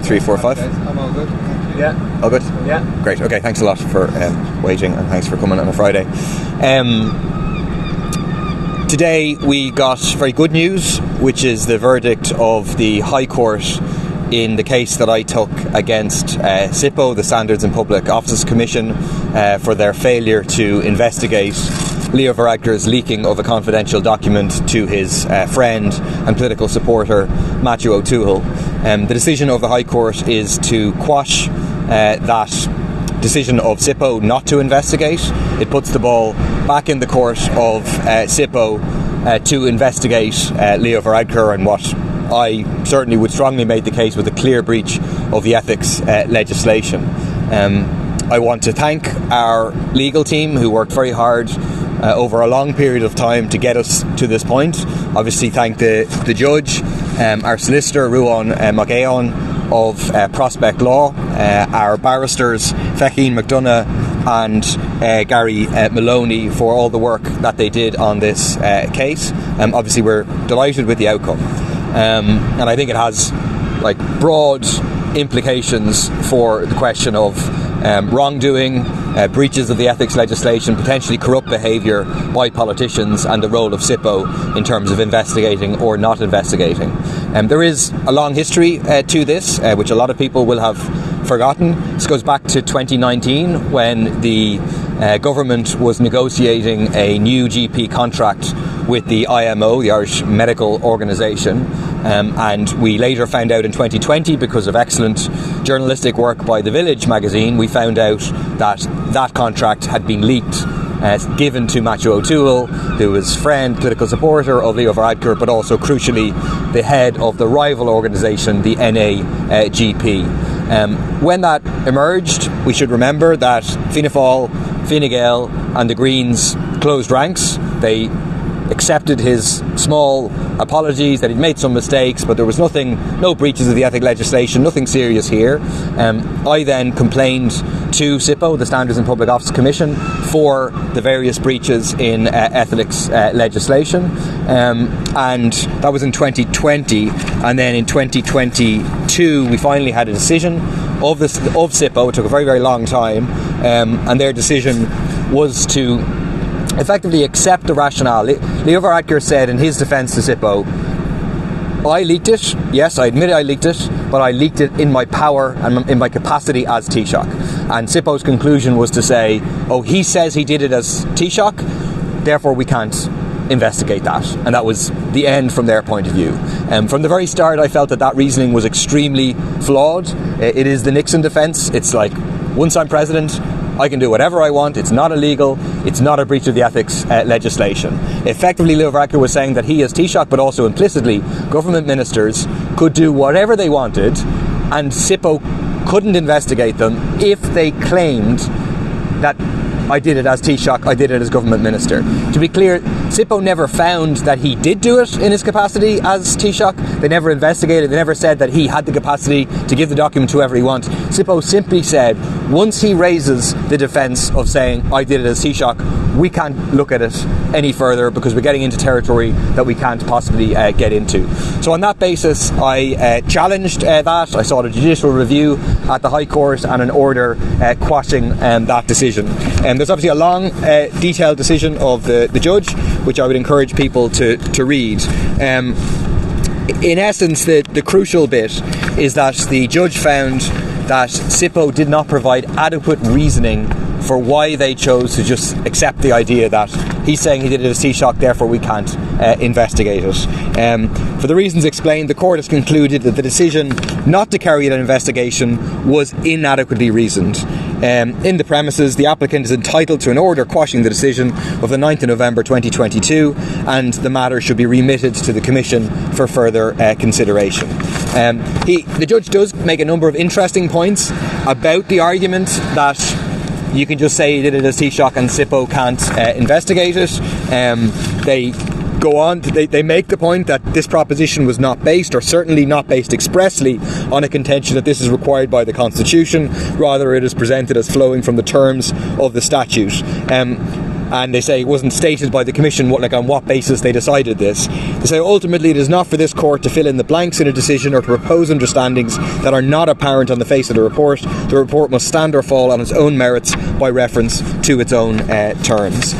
3, 4, 5. I'm all good. Yeah. All good? Yeah. Great. Okay, thanks a lot for waiting, and thanks for coming on a Friday. Today we got very good news, which is the verdict of the High Court in the case that I took against SIPO, the Standards and Public Offices Commission, for their failure to investigate Leo Varadkar's leaking of a confidential document to his friend and political supporter Matthew O'Toole. The decision of the High Court is to quash that decision of SIPO not to investigate. It puts the ball back in the court of SIPO to investigate Leo Varadkar and what I certainly would strongly make the case with a clear breach of the ethics legislation. I want to thank our legal team who worked very hard over a long period of time to get us to this point. Obviously thank the judge, our solicitor Ruan McGaon of Prospect Law, our barristers Fechine McDonough and Gary Maloney for all the work that they did on this case. Obviously we're delighted with the outcome, and I think it has broad implications for the question of wrongdoing, breaches of the ethics legislation, potentially corrupt behaviour by politicians, and the role of SIPO in terms of investigating or not investigating. There is a long history to this, which a lot of people will have forgotten. This goes back to 2019 when the government was negotiating a new GP contract with the IMO, the Irish Medical Organisation, and we later found out in 2020, because of excellent journalistic work by The Village magazine, we found out that that contract had been leaked, given to Matthew O'Toole, who was friend, political supporter of Leo Varadkar, but also crucially the head of the rival organisation, the NAGP. When that emerged, we should remember that Fianna Fáil, Fine Gael and the Greens closed ranks. They accepted his small apologies that he'd made some mistakes, but there was no breaches of the ethics legislation, nothing serious here. I then complained to SIPO, the Standards and Public Office Commission, for the various breaches in ethics legislation, and that was in 2020, and then in 2022 we finally had a decision of SIPO. It took a very, very long time, and their decision was to effectively accept the rationale. Leo Varadkar said in his defence to SIPO, I leaked it, yes, I admit I leaked it, but I leaked it in my power and in my capacity as Taoiseach. And SIPO's conclusion was to say, he says he did it as Taoiseach, therefore we can't investigate that. And that was the end from their point of view. From the very start I felt that reasoning was extremely flawed. It is the Nixon defence. It's like, once I'm president, I can do whatever I want, it's not illegal, it's not a breach of the ethics legislation. Effectively, Leo Varadkar was saying that he as Taoiseach, but also implicitly government ministers, could do whatever they wanted, and SIPO couldn't investigate them if they claimed that I did it as Taoiseach, I did it as government minister. To be clear, SIPO never found that he did do it in his capacity as Taoiseach. They never investigated, they never said that he had the capacity to give the document to whoever he wanted. SIPO simply said, once he raises the defence of saying, I did it as Taoiseach, we can't look at it any further because we're getting into territory that we can't possibly get into. So on that basis, I challenged that. I sought a judicial review at the High Court and an order quashing that decision. There's obviously a long, detailed decision of the judge, which I would encourage people to read. In essence, the crucial bit is that the judge found that SIPO did not provide adequate reasoning for why they chose to just accept the idea that he's saying he did it as Taoiseach, therefore we can't investigate it. For the reasons explained, the court has concluded that the decision not to carry out an investigation was inadequately reasoned. In the premises, the applicant is entitled to an order quashing the decision of the 9th of November 2022, and the matter should be remitted to the Commission for further consideration. The judge does make a number of interesting points about the argument that you can just say he did it as Taoiseach and SIPO can't investigate it. They go on, they make the point that this proposition was not based, or certainly not based expressly, on a contention that this is required by the Constitution. Rather, it is presented as flowing from the terms of the statute. and they say it wasn't stated by the Commission on what basis they decided this. They say ultimately it is not for this court to fill in the blanks in a decision or to propose understandings that are not apparent on the face of the report. The report must stand or fall on its own merits by reference to its own terms.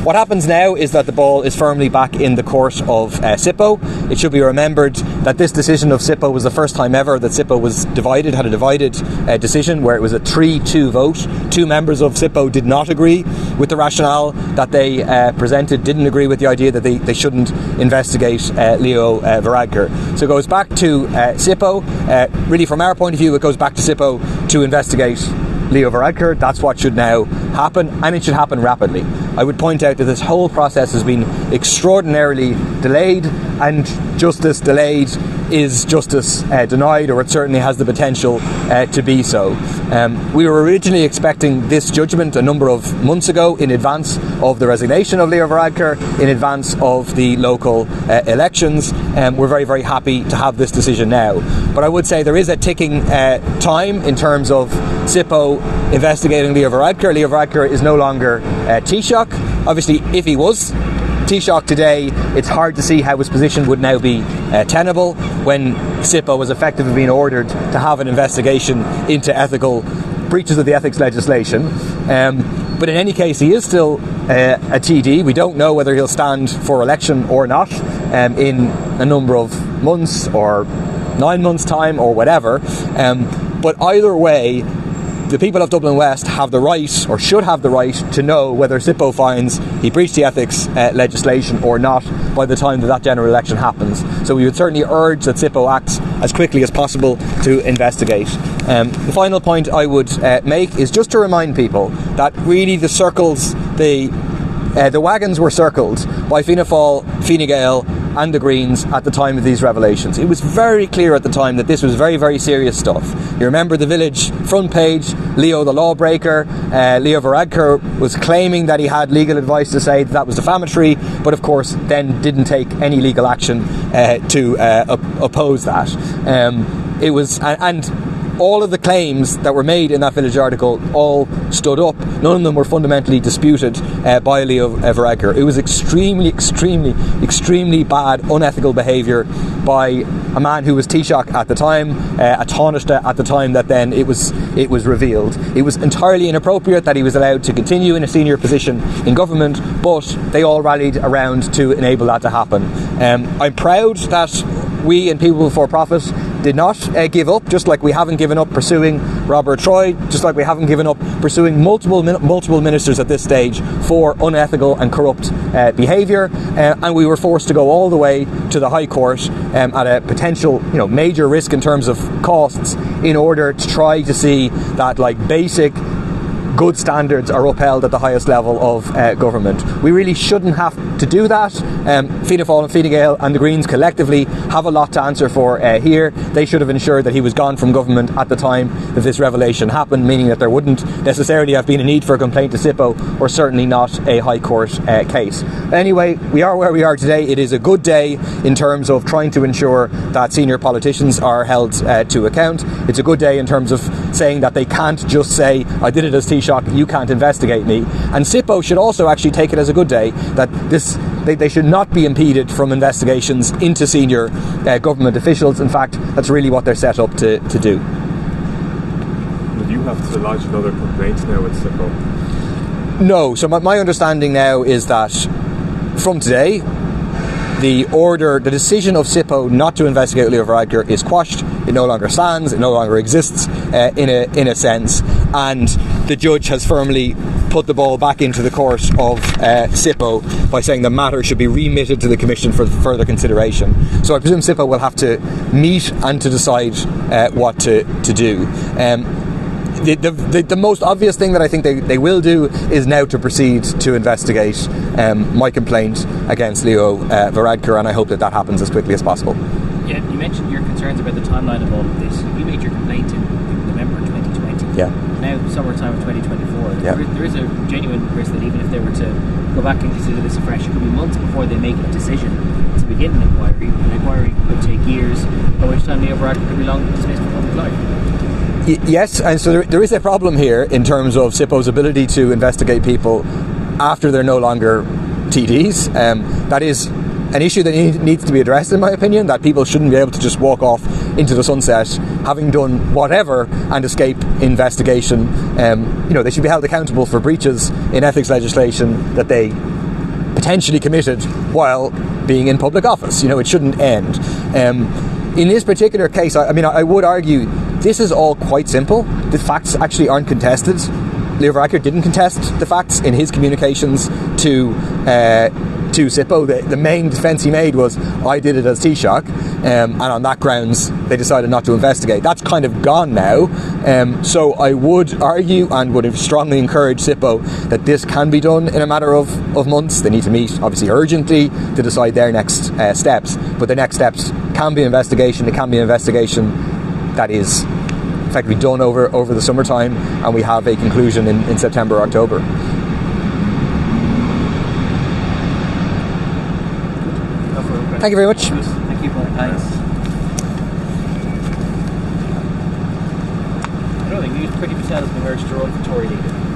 What happens now is that the ball is firmly back in the court of SIPO. It should be remembered that this decision of SIPO was the first time ever that SIPO was had a divided decision where it was a 3-2 vote. Two members of SIPO did not agree with the rationale that they presented, didn't agree with the idea that they shouldn't investigate Leo Varadkar. So it goes back to SIPO. Really, from our point of view, it goes back to SIPO to investigate Leo Varadkar. That's what should now happen, and it should happen rapidly. I would point out that this whole process has been extraordinarily delayed, and justice delayed is justice denied, or it certainly has the potential to be so. We were originally expecting this judgment a number of months ago, in advance of the resignation of Leo Varadkar, in advance of the local elections. We're very, very happy to have this decision now. But I would say there is a ticking time in terms of SIPO investigating Leo Varadkar. Leo Varadkar is no longer Taoiseach. Obviously, if he was Taoiseach today, it's hard to see how his position would now be tenable when SIPO was effectively being ordered to have an investigation into ethical breaches of the ethics legislation. But in any case, he is still a TD. We don't know whether he'll stand for election or not in a number of months or 9 months' time or whatever. But either way, the people of Dublin West have the right, or should have the right, to know whether SIPO finds he breached the ethics legislation or not by the time that general election happens. So we would certainly urge that SIPO acts as quickly as possible to investigate. The final point I would make is just to remind people that really the wagons were circled by Fianna Fáil, Fine Gael and the Greens at the time of these revelations. It was very clear at the time that this was very, very serious stuff. You remember the Village front page, Leo the lawbreaker. Leo Varadkar was claiming that he had legal advice to say that was defamatory, but of course then didn't take any legal action to oppose that. It was and all of the claims that were made in that Village article all stood up. None of them were fundamentally disputed by Leo Varadkar. It was extremely bad, unethical behaviour by a man who was Taoiseach at the time, a Taoiseach at the time that then it was revealed. It was entirely inappropriate that he was allowed to continue in a senior position in government, but they all rallied around to enable that to happen. I'm proud that we and People Before Profit did not give up, just like we haven't given up pursuing Robert Troy, just like we haven't given up pursuing multiple ministers at this stage for unethical and corrupt behaviour, and we were forced to go all the way to the High Court at a potential major risk in terms of costs in order to try to see that basic good standards are upheld at the highest level of government. We really shouldn't have to do that. Fianna Fáil and Fine Gael and the Greens collectively have a lot to answer for here. They should have ensured that he was gone from government at the time that this revelation happened, meaning that there wouldn't necessarily have been a need for a complaint to SIPO, or certainly not a High Court case. Anyway, we are where we are today. It is a good day in terms of trying to ensure that senior politicians are held to account. It's a good day in terms of saying that they can't just say, I did it as Taoiseach, you can't investigate me. And SIPO should also actually take it as a good day that they should not be impeded from investigations into senior government officials. In fact, that's really what they're set up to do. Will you have to lodge another complaint now with SIPO? No. So my understanding now is that from today, the decision of SIPO not to investigate Leo Varadkar is quashed. It no longer stands. It no longer exists in a sense. And the judge has firmly put the ball back into the court of SIPO by saying the matter should be remitted to the Commission for further consideration. So I presume SIPO will have to meet and to decide what to do. The most obvious thing that I think they will do is now to proceed to investigate my complaint against Leo Varadkar, and I hope that happens as quickly as possible. Yeah, you mentioned your concerns about the timeline of all of this. You made your complaint in November 2020. Yeah. Now, summertime of 2024. Yeah. There is a genuine risk that even if they were to go back and consider this afresh, it could be months before they make a decision to begin an inquiry. An inquiry could take years, by which time Leo Varadkar could be long dismissed from public life. Yes, and so there is a problem here in terms of SIPO's ability to investigate people after they're no longer TDs. That is an issue that needs to be addressed, in my opinion, that people shouldn't be able to just walk off into the sunset having done whatever and escape investigation. They should be held accountable for breaches in ethics legislation that they potentially committed while being in public office. It shouldn't end. In this particular case, I would argue this is all quite simple. The facts actually aren't contested. Leo Varadkar didn't contest the facts in his communications to SIPO. The main defence he made was, I did it as Taoiseach, and on that grounds they decided not to investigate. That's kind of gone now. So I would argue and would strongly encourage SIPO that this can be done in a matter of months. They need to meet, obviously, urgently to decide their next steps, but the next steps can be investigation. It can be an investigation that is effectively done over the summertime, and we have a conclusion in September or October. Thank you very much. Thank you, Paul. Thanks. I don't think Priti Patel has been urged to run for Tory leader.